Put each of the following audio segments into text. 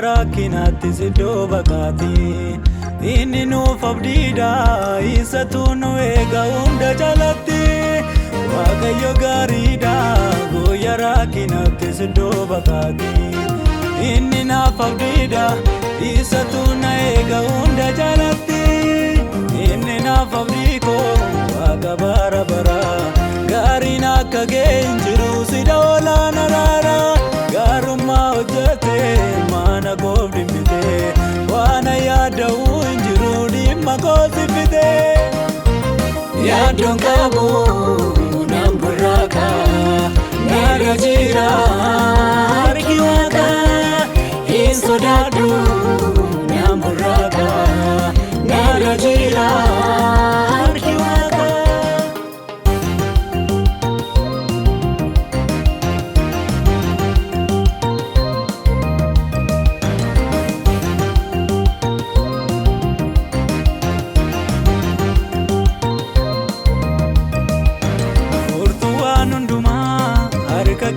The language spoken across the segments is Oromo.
rakkinatti siddoo baqaati. Inni nuuf abdiidha isatu nu eega hunda jalatti. Waaqayyo gaariidha guyyaa rakkinatti siddoo baqaati. Inni naaf abdiidha isatu na eega hunda jalatti. Inni naaf abdii koo waaqa bara bara. Gaariin akka geenye jiru sida olaana raara. Gaarummaa hojjete mana koof dhimmite. Waan yaada'u hin jiru dhimma koosi fite. Yaaddoon qabu nan burraaqa narra jira harki waaqa. Hin sodaadhu nan burraaqa narra jira harki waaqa.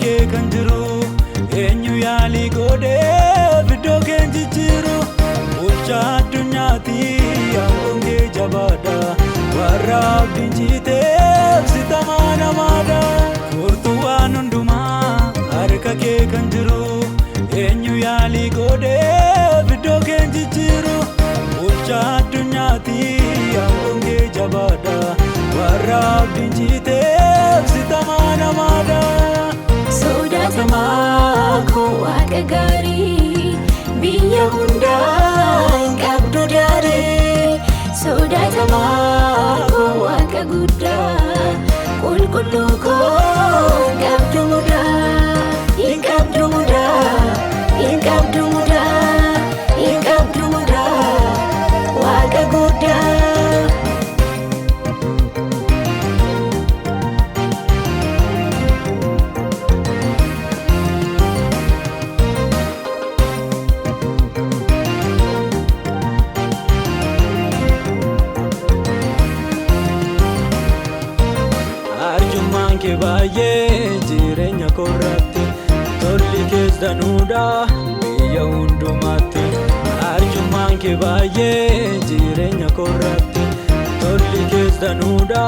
Kee kan jiru eenyu yaalii godhee biddoo keen jijjiiru. Bulchaa addunyaati aangoon kee jabaadha. Warra abdiin jiiteef sitamaa namaadha. Furtuu waan hundumaa harka kee kan jiru eenyu yaalii godhee biddoo keen jijjiiru. Bulchaa addunyaati aangoon kee jabaadha. Warra abdiin jiiteef sitamaa namaadha. Sodaatamaa koo waaqa gaarii biyya hundaa hin qabdu daaree. Sodaatamaa koo waaqa guddaa qulqulluu koo hin qabdu mudaa. Hin qabdu mudaa, hin qabdu mudaa, hin qabdu mudaa waaqa guddaa. Ke baay'ee jireenya koorratti tolli kees danuudha biyya hundumaatti. Arjummaan kee baay'ee jireenya koorratti tolli kees danuudha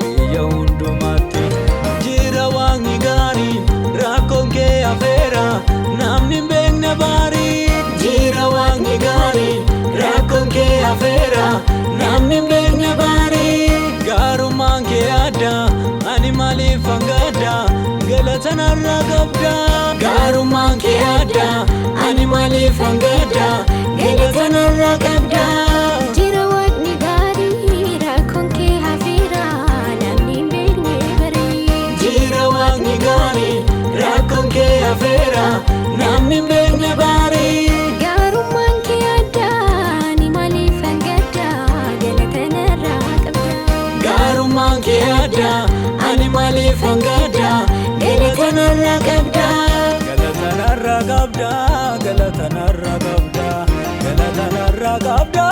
biyya hundumaatti. Jira waaqni gaariin rakkoon kee hafeera namni hin beekne baarii. Jira waaqni gaariin rakkoon kee hafeera namni hin beekne baarii. Gaarummaan kee adda ani maaliif hangada galata narraa qabda. Gaarummaan kee adda ani maaliif hangada galata narraa qabda. Jira waaqni gaarii rakkoon kee hafeera namni hin beekne barii. Jira waaqni gaarii rakkoon kee hafeera namni hin beekne barii. Gaarummaan kee adda ani maaliif hangada galata narraa qabda. Gaarummaan kee adda ani maaliif hangada galata narraa qabda. Galata narraa qabda, galata narraa qabda, galata narraa qabda.